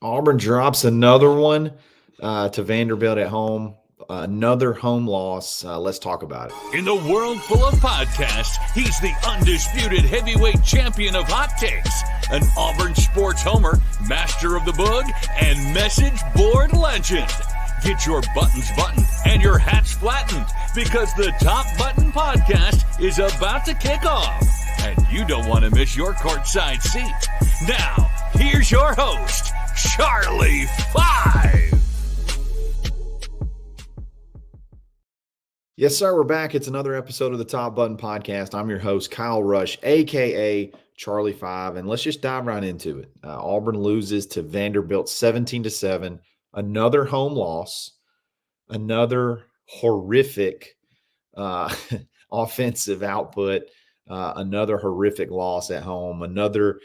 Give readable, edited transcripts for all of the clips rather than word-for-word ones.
Auburn drops another one to Vanderbilt at home. Another home loss. Let's talk about it. In the world full of podcasts, he's the undisputed heavyweight champion of hot takes, an Auburn sports homer, master of the boog, and message board legend. Get your buttons buttoned and your hats flattened because the Top Button Podcast is about to kick off. And you don't want to miss your courtside seat. Now, here's your host, Charlie Five. Yes, sir. We're back. It's another episode of the Top Button Podcast. I'm your host, Kyle Rush, a.k.a. Charlie Five, and let's just dive right into it. Auburn loses to Vanderbilt 17-7. Another home loss. Another horrific offensive output. Another horrific loss at home. Another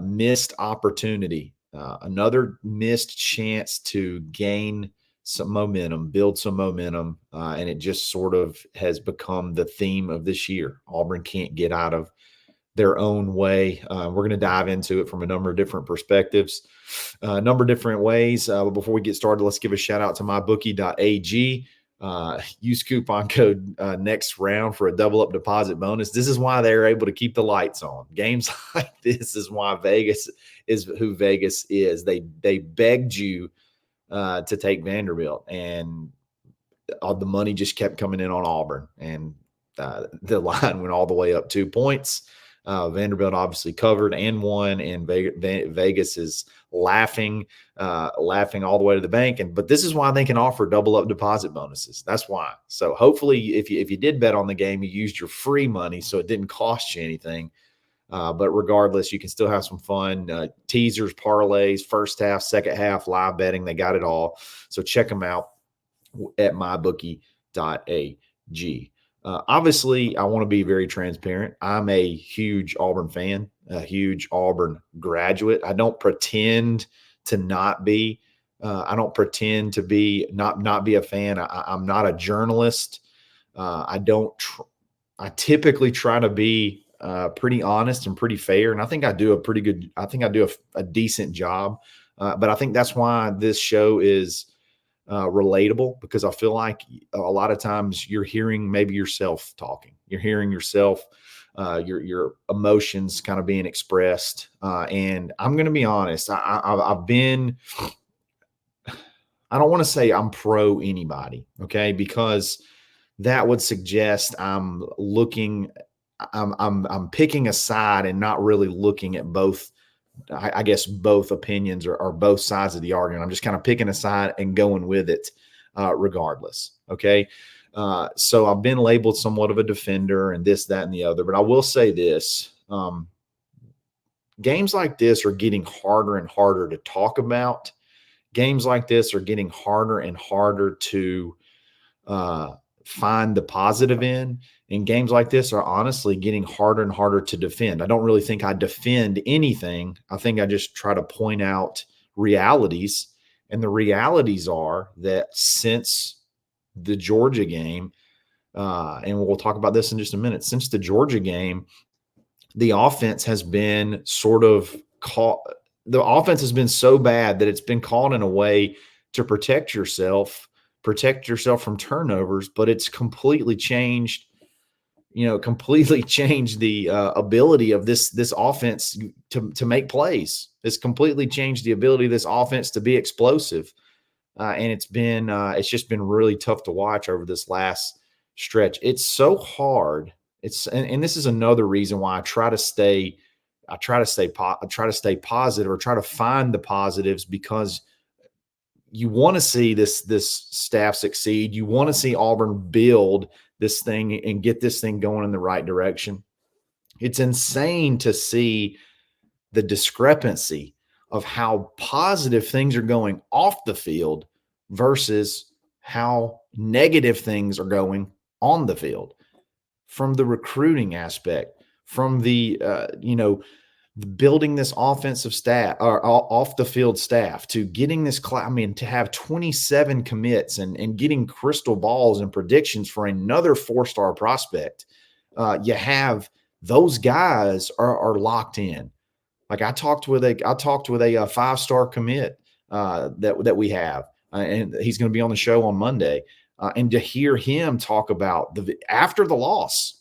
missed opportunity. Another missed chance to gain some momentum, build some momentum, and it just sort of has become the theme of this year. Auburn can't get out of their own way. We're going to dive into it from a number of different perspectives, a number of different ways. But before we get started, let's give a shout out to mybookie.ag. Use coupon code next round for a double up deposit bonus. This is why they're able to keep the lights on. Games like this is why Vegas is who Vegas is. They begged you to take Vanderbilt, and all the money just kept coming in on Auburn, and the line went all the way up 2 points. Vanderbilt obviously covered and won, and Vegas is laughing all the way to the bank. But this is why they can offer double up deposit bonuses. That's why. So hopefully, if you did bet on the game, you used your free money, so it didn't cost you anything. But regardless, you can still have some fun. Teasers, parlays, first half, second half, live betting. They got it all. So check them out at mybookie.ag. Obviously, I want to be very transparent. I'm a huge Auburn fan, a huge Auburn graduate. I don't pretend to not be. I don't pretend to be not be a fan. I'm not a journalist. I typically try to be pretty honest and pretty fair. And I think I do a decent job. But I think that's why this show is relatable, because I feel like a lot of times you're hearing maybe yourself talking. You're hearing yourself, your emotions kind of being expressed. And I'm going to be honest. I've been, I don't want to say I'm pro anybody, okay, because that would suggest I'm picking a side and not really looking at both. I guess both opinions or both sides of the argument. I'm just kind of picking a side and going with it regardless. Okay. So I've been labeled somewhat of a defender and this, that, and the other, but I will say this. Games like this are getting harder and harder to talk about. Games like this are getting harder and harder to find the positive in. And games like this are honestly getting harder and harder to defend. I don't really think I defend anything. I think I just try to point out realities. And the realities are that since the Georgia game, and we'll talk about this in just a minute, since the Georgia game, the offense has been sort of caught. The offense has been so bad that it's been called in a way to protect yourself from turnovers, but it's completely changed the ability of this offense to make plays. It's completely changed the ability of this offense to be explosive. And it's just been really tough to watch over this last stretch. It's so hard. And this is another reason why I try to stay positive, or try to find the positives, because you want to see this staff succeed. You want to see Auburn build this thing and get this thing going in the right direction. It's insane to see the discrepancy of how positive things are going off the field versus how negative things are going on the field, from the recruiting aspect, from the building this offensive staff or off the field staff, to getting this class. I mean, to have 27 commits and getting crystal balls and predictions for another 4-star prospect. You have those guys are locked in. Like I talked with a 5-star commit that we have, and he's going to be on the show on Monday. And to hear him talk about after the loss,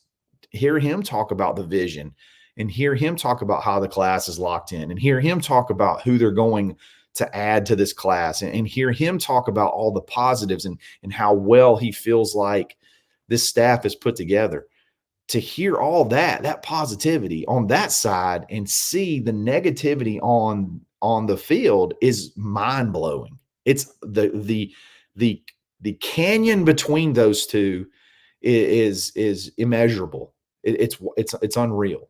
hear him talk about the vision, and hear him talk about how the class is locked in, and hear him talk about who they're going to add to this class, and hear him talk about all the positives and how well he feels like this staff is put together. To hear all that positivity on that side and see the negativity on the field is mind-blowing. It's the canyon between those two is immeasurable. It's unreal.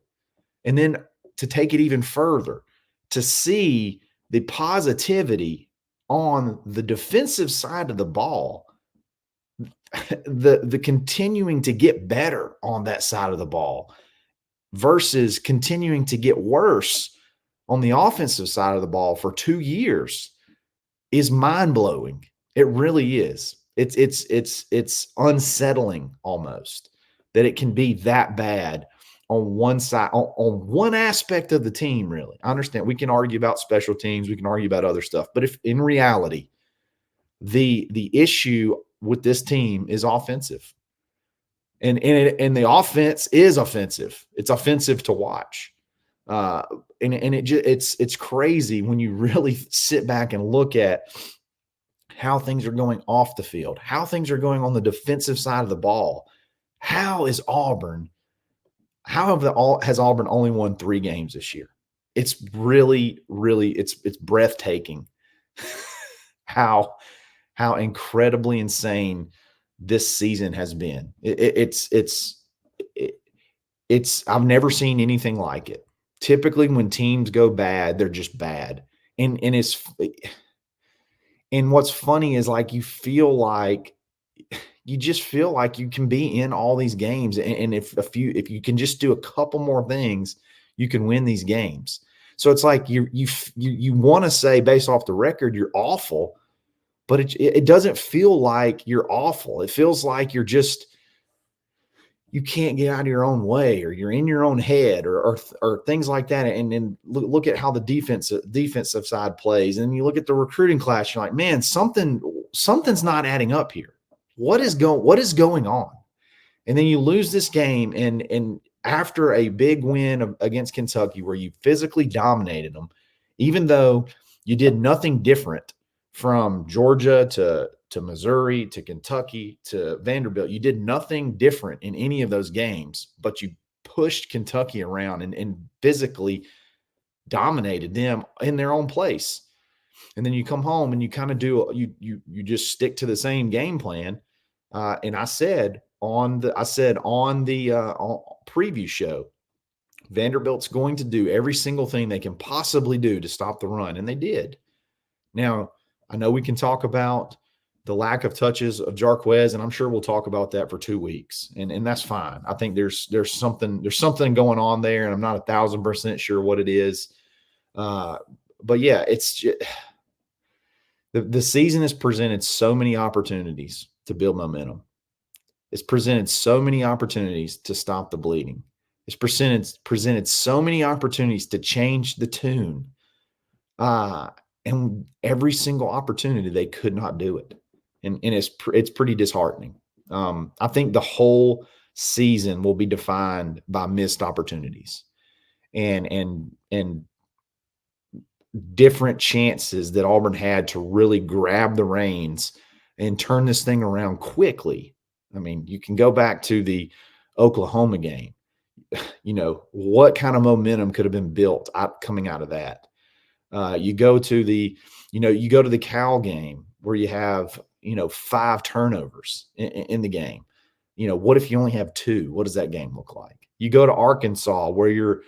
And then to take it even further, to see the positivity on the defensive side of the ball, the continuing to get better on that side of the ball versus continuing to get worse on the offensive side of the ball for 2 years is mind-blowing. It really is. It's unsettling almost that it can be that bad on one side, on one aspect of the team, really. I understand we can argue about special teams, we can argue about other stuff, but if in reality, the issue with this team is offensive. And the offense is offensive. It's offensive to watch. It's crazy when you really sit back and look at how things are going off the field, how things are going on the defensive side of the ball. Has Auburn only won 3 games this year? It's really, really, it's breathtaking how incredibly insane this season has been. I've never seen anything like it. Typically when teams go bad, they're just bad. And what's funny is like you just feel like you can be in all these games. And if you can just do a couple more things, you can win these games. So it's like you want to say based off the record, you're awful, but it doesn't feel like you're awful. It feels like you can't get out of your own way, or you're in your own head, or things like that. And then look at how the defensive side plays. And you look at the recruiting class, you're like, man, something's not adding up here. What is going on? And then you lose this game, and after a big win against Kentucky, where you physically dominated them, even though you did nothing different from Georgia to Missouri to Kentucky to Vanderbilt. You did nothing different in any of those games, but you pushed Kentucky around and physically dominated them in their own place. And then you come home and you kind of you just stick to the same game plan. And I said on the preview show, Vanderbilt's going to do every single thing they can possibly do to stop the run, and they did. Now, I know we can talk about the lack of touches of Jarquez, and I'm sure we'll talk about that for 2 weeks, and that's fine. I think there's something going on there, and I'm not 1,000% sure what it is. But yeah, it's just, the season has presented so many opportunities to build momentum. It's presented so many opportunities to stop the bleeding. It's presented so many opportunities to change the tune. And every single opportunity, they could not do it. And it's pretty disheartening. I think the whole season will be defined by missed opportunities and different chances that Auburn had to really grab the reins and turn this thing around quickly. I mean, you can go back to the Oklahoma game. What kind of momentum could have been built coming out of that? You go to the Cal game where you have, 5 turnovers in the game. What if you only have 2? What does that game look like? You go to Arkansas where you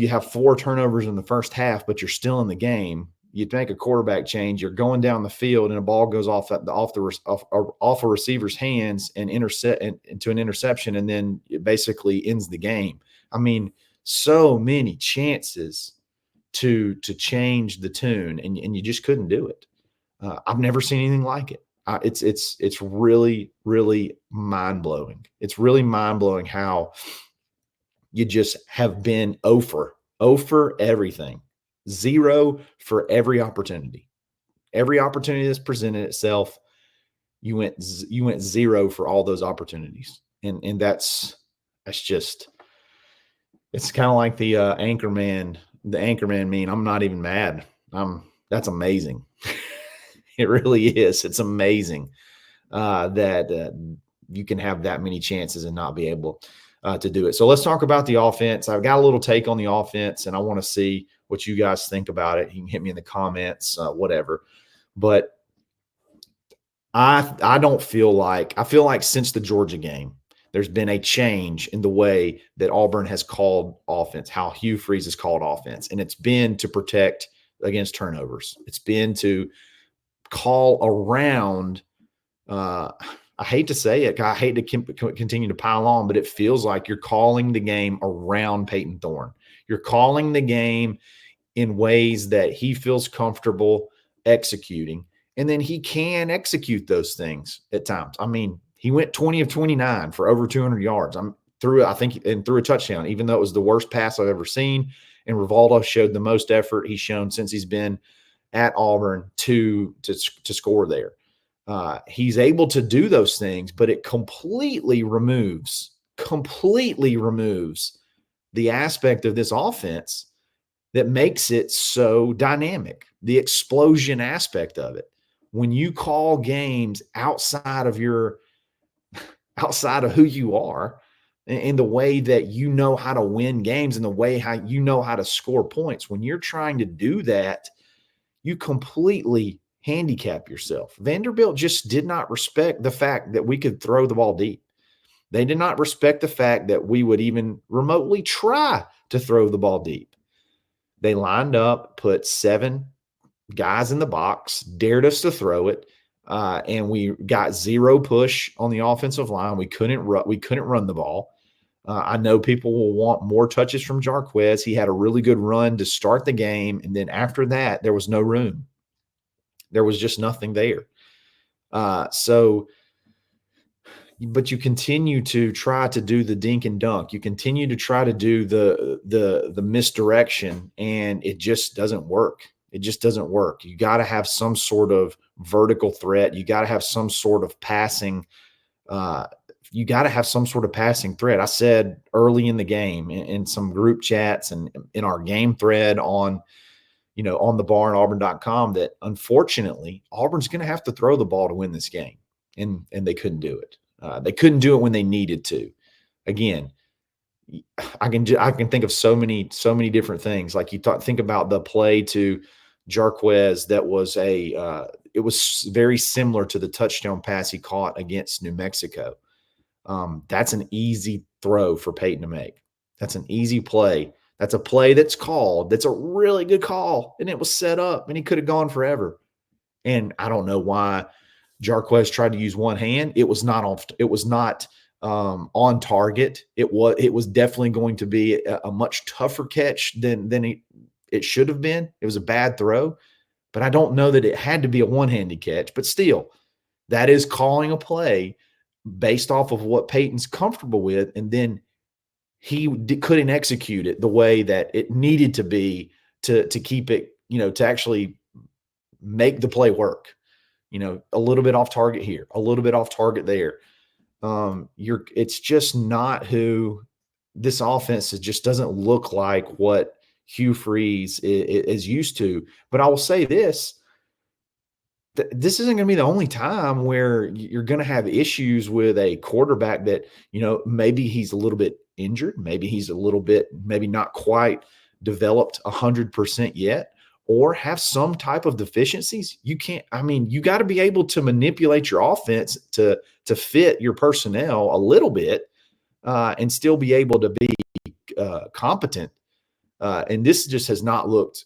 have 4 turnovers in the first half, but you're still in the game. You make a quarterback change. You're going down the field, and a ball goes off a receiver's hands and into an interception, and then it basically ends the game. I mean, so many chances to change the tune, and you just couldn't do it. I've never seen anything like it. It's really, really mind blowing. It's really mind blowing how you just have been 0 for 0 for everything, 0 for every opportunity. Every opportunity that's presented itself, you went 0 for all those opportunities. And that's just, it's kind of like the anchorman meme. I'm not even mad. That's amazing. It really is. It's amazing that you can have that many chances and not be able to do it. So let's talk about the offense. I've got a little take on the offense, and I want to see what you guys think about it. You can hit me in the comments, whatever. But I don't feel like – I feel like since the Georgia game, there's been a change in the way that Auburn has called offense, how Hugh Freeze has called offense. And it's been to protect against turnovers. It's been to call around I hate to say it. I hate to continue to pile on, but it feels like you're calling the game around Peyton Thorne. You're calling the game in ways that he feels comfortable executing, and then he can execute those things at times. I mean, he went 20 of 29 for over 200 yards. Threw a touchdown, even though it was the worst pass I've ever seen. And Rivaldo showed the most effort he's shown since he's been at Auburn to score there. He's able to do those things, but it completely removes the aspect of this offense that makes it so dynamic, the explosion aspect of it. When you call games outside of who you are, in the way that you know how to win games, and the way how you know how to score points, when you're trying to do that, you completely handicap yourself. Vanderbilt just did not respect the fact that we could throw the ball deep. They did not respect the fact that we would even remotely try to throw the ball deep. They lined up, put 7 guys in the box, dared us to throw it, and we got 0 push on the offensive line. We couldn't run the ball. I know people will want more touches from Jarquez. He had a really good run to start the game, and then after that, there was no room. There was just nothing there. But you continue to try to do the dink and dunk. You continue to try to do the misdirection, and it just doesn't work. It just doesn't work. You got to have some sort of vertical threat. You got to have some sort of passing. You got to have some sort of passing threat. I said early in the game in some group chats and in our game thread on the barnauburn.com that unfortunately Auburn's going to have to throw the ball to win this game. And they couldn't do it. They couldn't do it when they needed to. Again, I can think of so many different things. Like think about the play to Jarquez that was it was very similar to the touchdown pass he caught against New Mexico. That's an easy throw for Peyton to make. That's an easy play. That's a play that's called. That's a really good call, and it was set up, and he could have gone forever. And I don't know why Jarquez tried to use one hand. It was not on target. It was definitely going to be a much tougher catch than it should have been. It was a bad throw, but I don't know that it had to be a one-handed catch. But still, that is calling a play based off of what Peyton's comfortable with, and then he couldn't execute it the way that it needed to be to keep it, to actually make the play work. A little bit off target here, a little bit off target there. It's just not who this offense is. Just doesn't look like what Hugh Freeze is used to. But I will say this. This isn't going to be the only time where you're going to have issues with a quarterback that, maybe he's a little bit injured. Maybe he's a little bit, maybe not quite developed 100% yet, or have some type of deficiencies. You got to be able to manipulate your offense to fit your personnel a little bit and still be able to be competent. And this just has not looked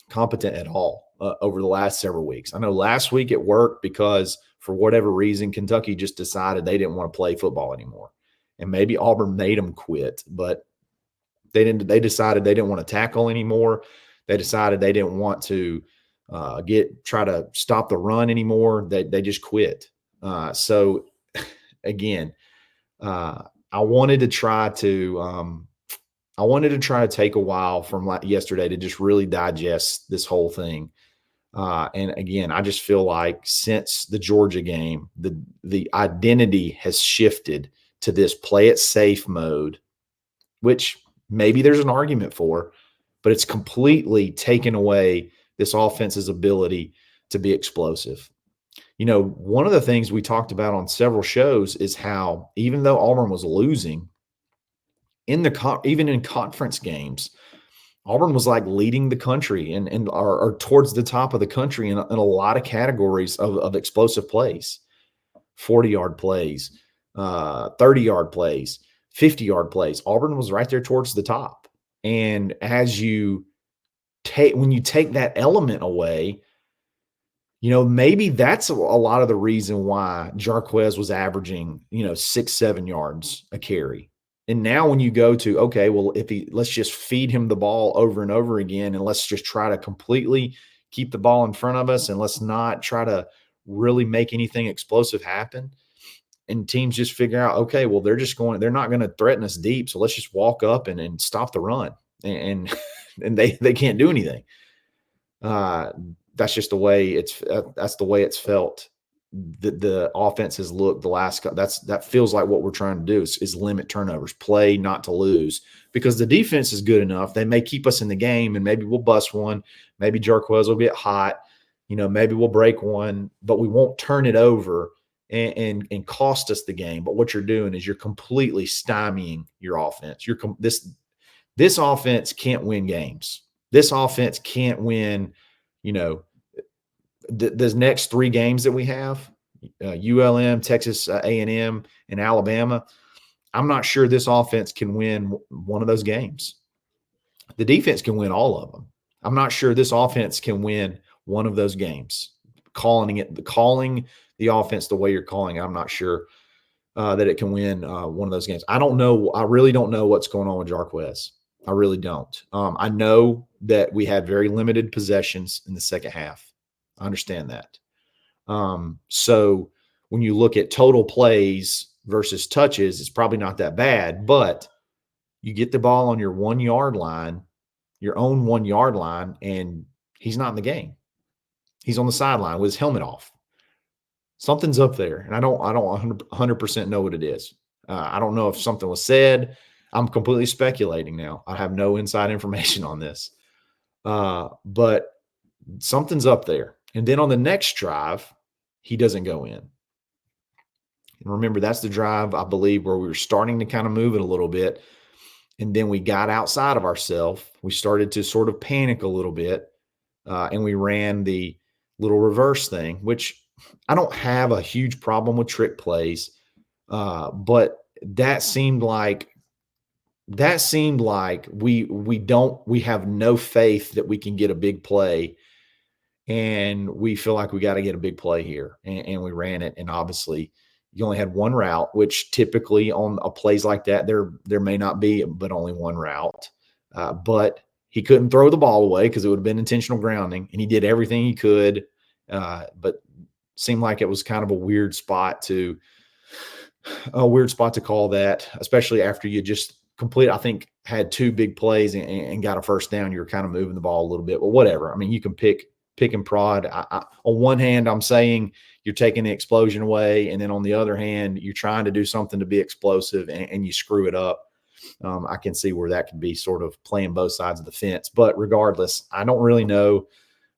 competent at all over the last several weeks. I know last week it worked because for whatever reason, Kentucky just decided they didn't want to play football anymore. And maybe Auburn made them quit, but they decided they didn't want to tackle anymore. They decided they didn't want to try to stop the run anymore. They just quit. So again, I wanted to try to I wanted to try to take a while from yesterday to just really digest this whole thing. And again, I just feel like since the Georgia game, the identity has shifted to this play it safe mode, which maybe there's an argument for, but it's completely taken away this offense's ability to be explosive. You know, one of the things we talked about on several shows is how even though Auburn was losing even in conference games, Auburn was like leading the country and are towards the top of the country in a lot of categories of explosive plays, 40-yard plays, 30-yard plays, 50-yard plays. Auburn was right there towards the top. And when you take that element away, you know, maybe that's a lot of the reason why Jarquez was averaging, 6-7 yards a carry. And now when you go to, okay, well, let's just feed him the ball over and over again, and let's just try to completely keep the ball in front of us, and let's not try to really make anything explosive happen. And teams just figure out, okay, well, they're not going to threaten us deep, so let's just walk up and stop the run. And they can't do anything. That's just the way it's felt. The offense has looked that feels like what we're trying to do is limit turnovers, play not to lose, because the defense is good enough. They may keep us in the game, and maybe we'll bust one. Maybe Jarquez will get hot. Maybe we'll break one, but we won't turn it over and cost us the game. But what you're doing is you're completely stymieing your offense. This offense can't win games. This offense can't win, the next 3 games that we have, ULM, Texas A&M, and Alabama. I'm not sure this offense can win one of those games. The defense can win all of them. I'm not sure this offense can win one of those games. Calling the offense the way you're calling, I'm not sure that it can win one of those games. I don't know. I really don't know what's going on with Jarquez. I really don't. I know that we had very limited possessions in the second half. I understand that. So when you look at total plays versus touches, it's probably not that bad, but you get the ball on your 1 yard line, your own 1 yard line, and he's not in the game. He's on the sideline with his helmet off. Something's up there, and I don't 100% know what it is. I don't know if something was said. I'm completely speculating now. I have no inside information on this. But something's up there. And then on the next drive, he doesn't go in. And remember, that's the drive, I believe, where we were starting to kind of move it a little bit. And then we got outside of ourselves. We started to sort of panic a little bit. And we ran the little reverse thing, which I don't have a huge problem with trick plays. But that seemed like we have no faith that we can get a big play, and we feel like we got to get a big play here, and we ran it. And obviously you only had one route, which typically on a plays like that, there may not be but only one route. But he couldn't throw the ball away because it would have been intentional grounding, and he did everything he could. But seemed like it was kind of a weird spot to call that, especially after you just I think had 2 big plays and got a first down. You were kind of moving the ball a little bit, but whatever. I mean, you can pick and prod. On one hand, I'm saying you're taking the explosion away, and then on the other hand, you're trying to do something to be explosive and you screw it up. I can see where that could be sort of playing both sides of the fence. But regardless, I don't really know.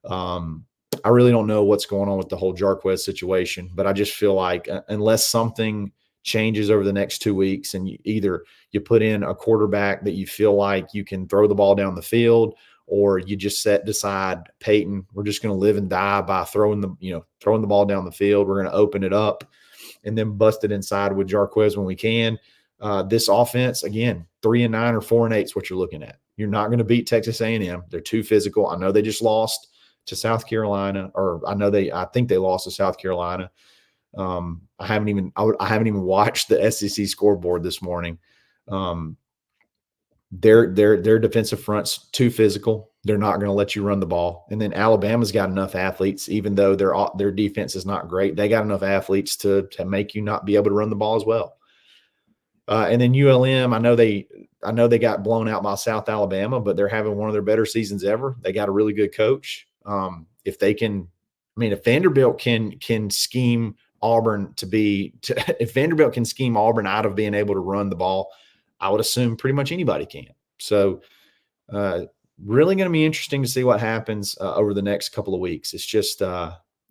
I really don't know what's going on with the whole Jarquez situation, but I just feel like unless something changes over the next 2 weeks, and you put in a quarterback that you feel like you can throw the ball down the field, or you just decide, Peyton, we're just going to live and die by throwing the ball down the field. We're going to open it up and then bust it inside with Jarquez when we can. This offense, again, 3-9 or 4-8 is what you're looking at. You're not going to beat Texas A&M. They're too physical. I know they just lost to South Carolina, or I think they lost to South Carolina. I haven't even watched the SEC scoreboard this morning. Their defensive front's too physical. They're not going to let you run the ball. And then Alabama's got enough athletes, even though their defense is not great. They got enough athletes to make you not be able to run the ball as well. And then ULM, I know they got blown out by South Alabama, but they're having one of their better seasons ever. They got a really good coach. If Vanderbilt can scheme Auburn if Vanderbilt can scheme Auburn out of being able to run the ball, I would assume pretty much anybody can. So really going to be interesting to see what happens over the next couple of weeks. It's just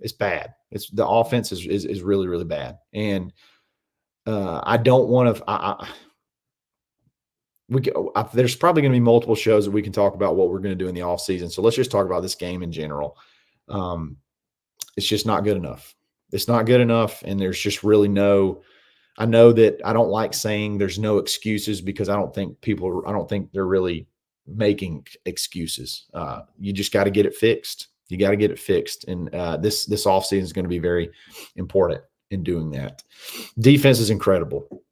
it's bad. The offense is really, really bad. And I don't want to there's probably going to be multiple shows that we can talk about what we're going to do in the offseason. So let's just talk about this game in general. It's just not good enough. It's not good enough. And there's just really I know that I don't like saying there's no excuses, because I don't think they're really making excuses. You just got to get it fixed. You got to get it fixed. And this offseason is going to be very important in doing that. Defense is incredible.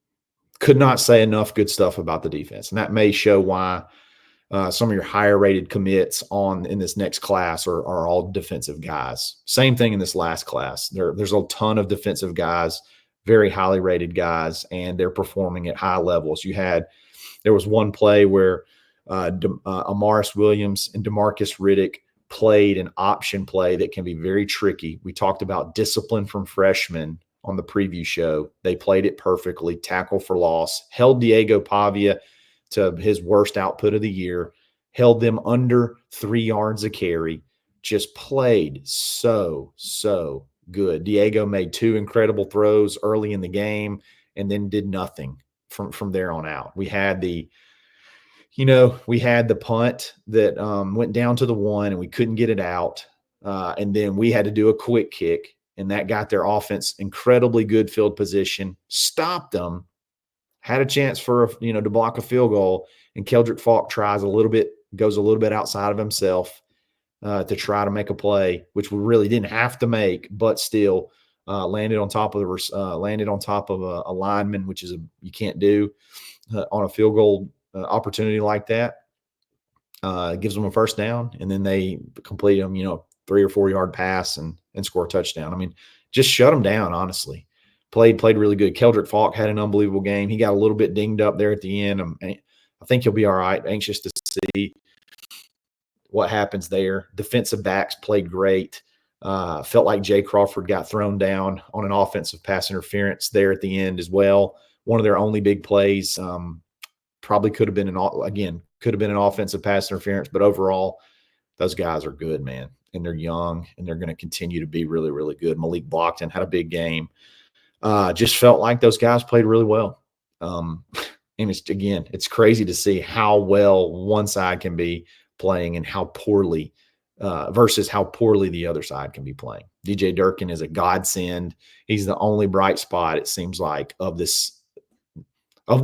Could not say enough good stuff about the defense. And that may show why some of your higher rated commits in this next class are all defensive guys. Same thing in this last class. There's a ton of defensive guys, very highly rated guys, and they're performing at high levels. There was one play where Amaris Williams and DeMarcus Riddick played an option play that can be very tricky. We talked about discipline from freshmen on the preview show. They played it perfectly, tackle for loss, held Diego Pavia to his worst output of the year, held them under 3 yards a carry, just played so good. Diego made 2 incredible throws early in the game and then did nothing from there on out. We had the punt that went down to the 1 and we couldn't get it out. And then we had to do a quick kick, and that got their offense incredibly good field position, stopped them, had a chance to block a field goal, and Keldrick Falk goes a little bit outside of himself to try to make a play, which we really didn't have to make, but still landed on top of a lineman, which you can't do on a field goal opportunity like that. Gives them a first down, and then they complete them, 3 or 4 yard pass and score a touchdown. Just shut them down, honestly. Played really good. Keldrick Falk had an unbelievable game. He got a little bit dinged up there at the end. I think he'll be all right. Anxious to see what happens there. Defensive backs played great. Felt like Jay Crawford got thrown down on an offensive pass interference there at the end as well. One of their only big plays. Probably could have been an offensive pass interference, but overall, those guys are good, man. And they're young, and they're going to continue to be really, really good. Malik Blockton had a big game. Just felt like those guys played really well. And it's crazy to see how well one side can be playing and how poorly versus how poorly the other side can be playing. DJ Durkin is a godsend. He's the only bright spot, it seems like, of this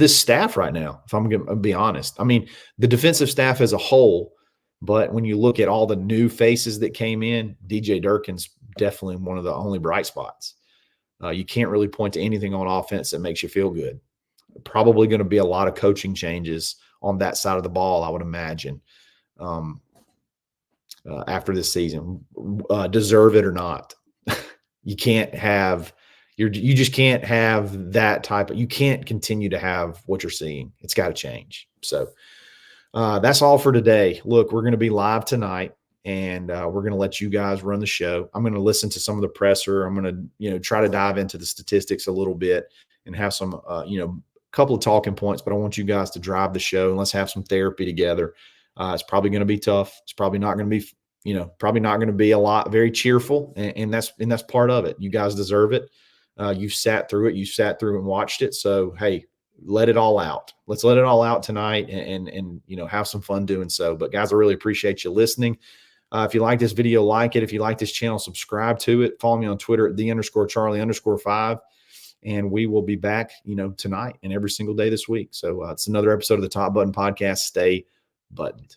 staff right now, if I'm going to be honest. The defensive staff as a whole, but when you look at all the new faces that came in, DJ Durkin's definitely one of the only bright spots. You can't really point to anything on offense that makes you feel good. Probably going to be a lot of coaching changes on that side of the ball, I would imagine, after this season. Deserve it or not. You just can't have that you can't continue to have what you're seeing. It's got to change. So that's all for today. Look, we're going to be live tonight, and we're going to let you guys run the show. I'm going to listen to some of the presser. I'm going to, try to dive into the statistics a little bit and have some, couple of talking points, but I want you guys to drive the show, and let's have some therapy together. It's probably going to be tough. It's probably not going to be, very cheerful. And that's part of it. You guys deserve it. You've sat through it. You sat through and watched it. So, hey, let it all out. Let's let it all out tonight and have some fun doing so. But guys, I really appreciate you listening. If you like this video, like it. If you like this channel, subscribe to it. Follow me on Twitter at @the_Charlie_5. And we will be back, tonight and every single day this week. So it's another episode of the Top Button Podcast. Stay buttoned.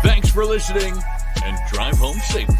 Thanks for listening, and drive home safely.